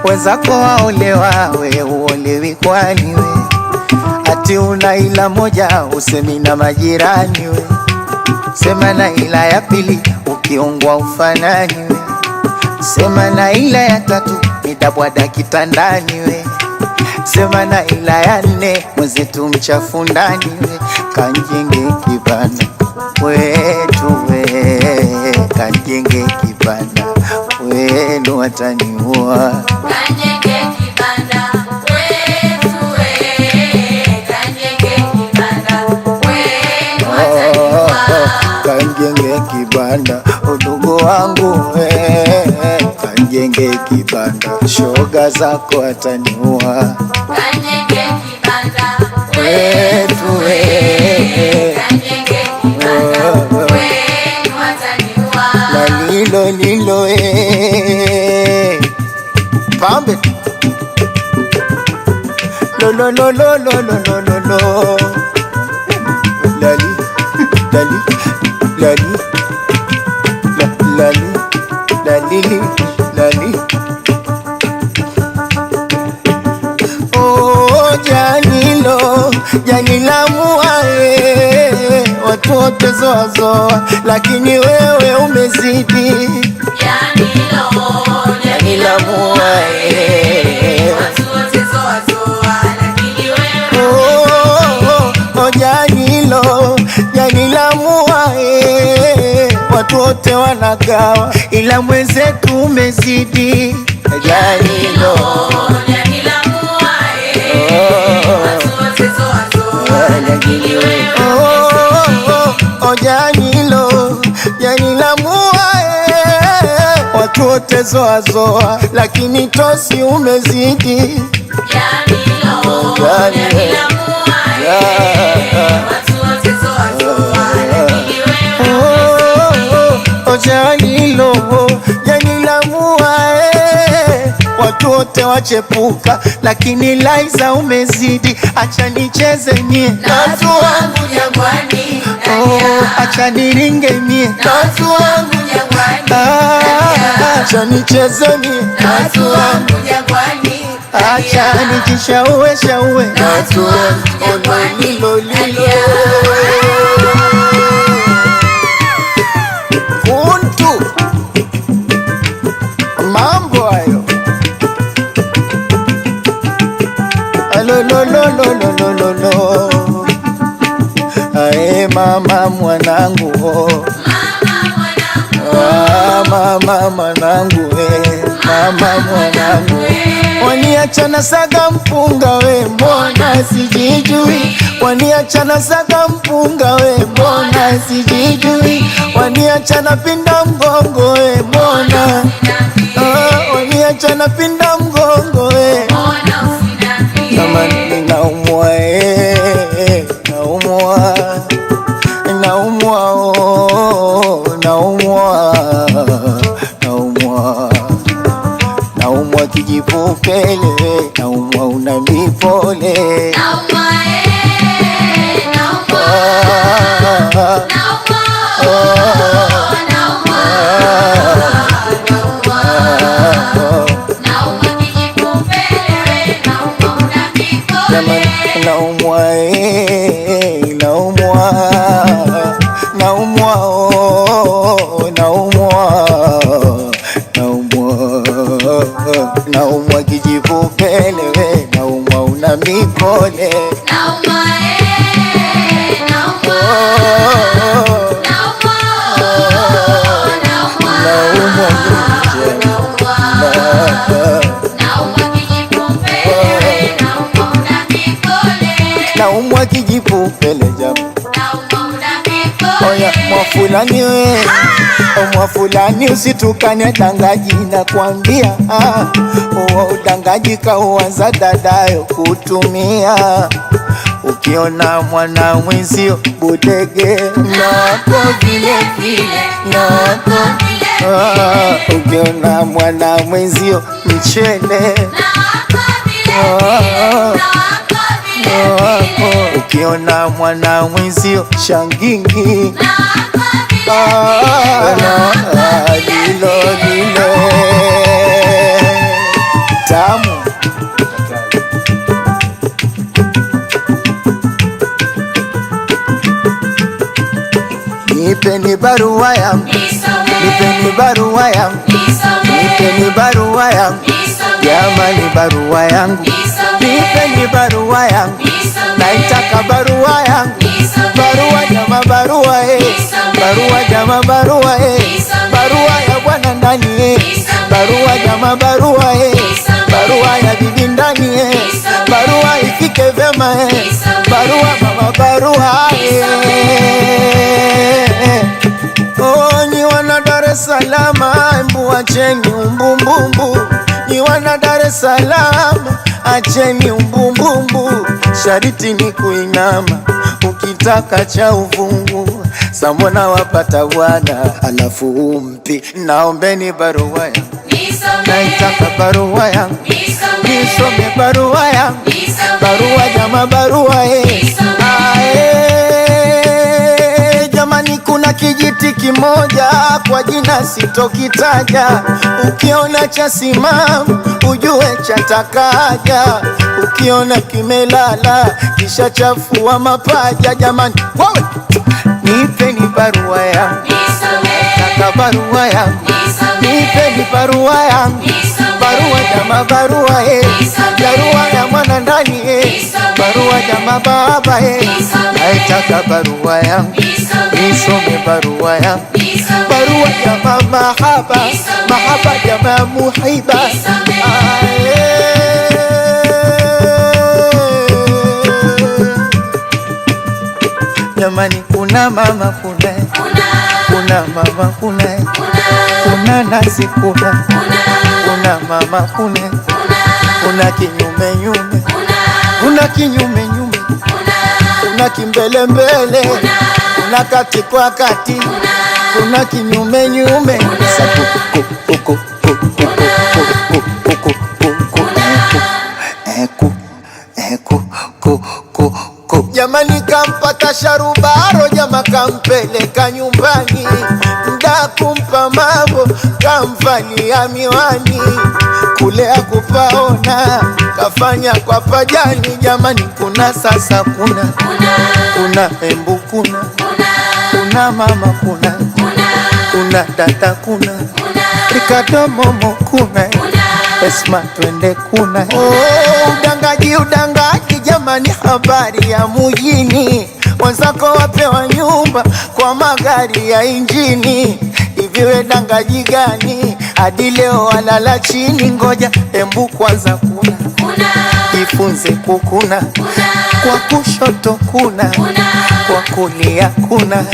wenzako waolewa, we uolewi kwani we? Ati una ila moja usemi na majirani we, sema na ila ya pili ukiongwa ufanani we, sema na ila ya tatu nitabwada kitandani we, sema na ila ya nne mwenzetu mchafu ndani we, kanjenge kibanda wetu we, kanjenge kibanda wenu wataniua, kanjenge kibanda wetu we, kanjenge kibanda wenu wataniua, kanjenge kibanda udugu wangu we, kanjenge kibanda shoga zako wataniua, kanjenge kibanda wetu we, kanjenge kibanda wenu wataniua, la lilo lilo pambe lo lo lo lo lo lo lo lo lali lali lali lali lali lali oh janilo janila muae watu wote zoazoa, lakini wewe umezidi janila muae janilo janila muae watu wote wanagawa, ila mwenzetu umezidi janilo janilo janila muae watu wote zoazoa, lakini tosi umezidi janilo janilo janila muae watu wote wachepuka, lakini Laiza umezidi, acha nicheze mie watu wangu jangwani, acha niringe mie watu wangu jangwani, acha nicheze mie watu wangu jangwani, acha nijishaue shaue watu wangu jangwani, lilo lilo kuntu mambo hayo lo lo lo lo lo lo lo lo ae mama mwanangu mama mwanangu mama mwanangu waniachana saga mpunga we mbona sijijui, waniachana saga mpunga we mbona sijijui, waniachana pinda mgongo we mbona waniachana pinda mgongo we kama ninaumwa naumwa naumwa naumwa naumwa naumwa kijipupele naumwa una mipole naumwa naumwa kijipupele we naumwa una mipole naumwa kijipupele jamu oya mwafulani we mwafulani usitukane dangaji na kuambia uwa udangaji kauanza dadayo kutumia, ukiona mwana mwenzio budege nako vile vile nako ukiona mwana mwenzio mchele ukiona mwana mwenzio shangingi lilo lilo Nipeni barua yangu, nipeni barua yangu, nipeni barua yangu, jamani barua yangu, nipeni barua yangu, naitaka barua yangu, barua jama barua barua jama barua barua ya bwana ndani barua jama barua barua ya bibi ndani barua ifike vema barua mama barua Oh, ni wana Dar es Salaam, embu acheni umbumbumbu. Ni wana Dar es Salaam, acheni umbumbumbu. Shariti ni kuinama, ukitaka cha uvungu. Samona wapata wana, alafu umpi. Naombeni barua yangu, naitaka barua yangu, nisome barua yangu, barua jama barua Jamani kuna kijiti kimoja kwa jina sitokitaja, ukiona cha simamu ujue cha takaja, ukiona kimelala kisha chafua mapaja. Jamani wewe nipeni barua yangu, nataka barua yangu, nipeni barua yangu, barua jama barua barua ya mwana ndani barua jama baba naitaka barua yangu, nisome barua yangu, barua jama mahaba, mahaba jama muhiba Jamani kuna mama kuna mama kuna nasi kuna mama kuna kinyume nyume kuna kinyume nyume kuna kimbele mbele kuna kati kwa kati kuna kinyume nyume Jamani kampata sharubaro jama kampeleka nyumbani, mda kumpa mambo kamvalia miwani, kule akupaona kafanya kwa pajani. Jamani kuna sasa kuna embu kuna mama kuna dada Ricardo Momo Esma twende udangaji jamani, habari ya mujini, wenzako wapewa nyumba kwa magari ya injini. Hiviwe dangaji gani hadi leo walala chini? Ngoja embu kwanza jifunze kukuna, kwa kushoto kuna, kwa kulia kuna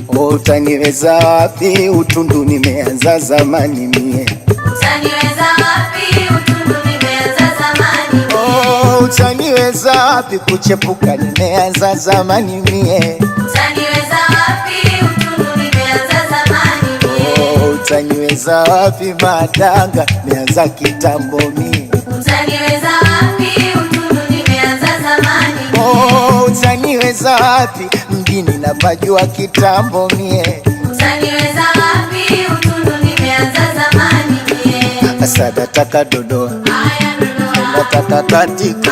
Utaniweza wapi utundu nimeanza zamani mie, utaniweza wapi utundu nimeanza zamani mie, utaniweza wapi kuchepuka nimeanza zamani mie, utaniweza wapi utundu nimeanza zamani mie, utaniweza wapi madanga nimeanza kitambo mie, utaniweza wapi utundu nimeanza zamani mie, utaniweza wapi mjini napajua kitambo mie, utaniweza wapi utundu nimeanza zamani mie. Asada taka dodoa, Aya dodoa, nataka katika,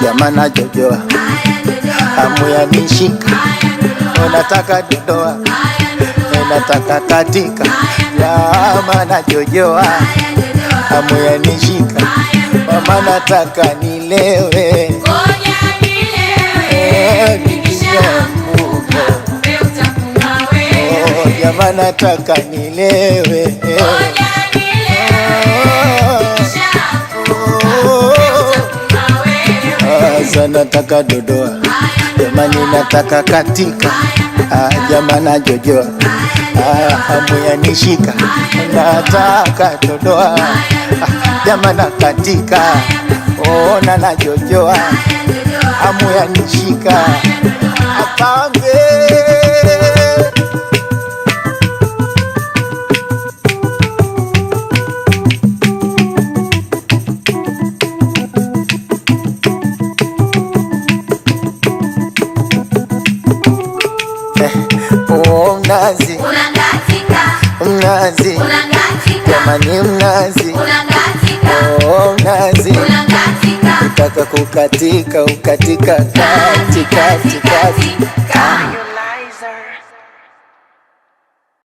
jamana jojoa, hamu ya nishika, nataka dodoa, nataka katika, jamana jojoa, hamu ya nishika, mama nataka nilewe, ngoja nilewe, nikishaamka kumbe utakunywa wewe, jamana nataka nilewe, ngoja nataka dodoa, jamani nataka katika, jamana jojoa, hamu ya nishika, nataka dodoa, jamana katika, ona na jojoa, hamu ya nishika, apange mnazi, unakatika, jamani mnazi, unakatika, oh mnazi, unakatika, ukitaka kukatika ukatika kati kati kati. katika.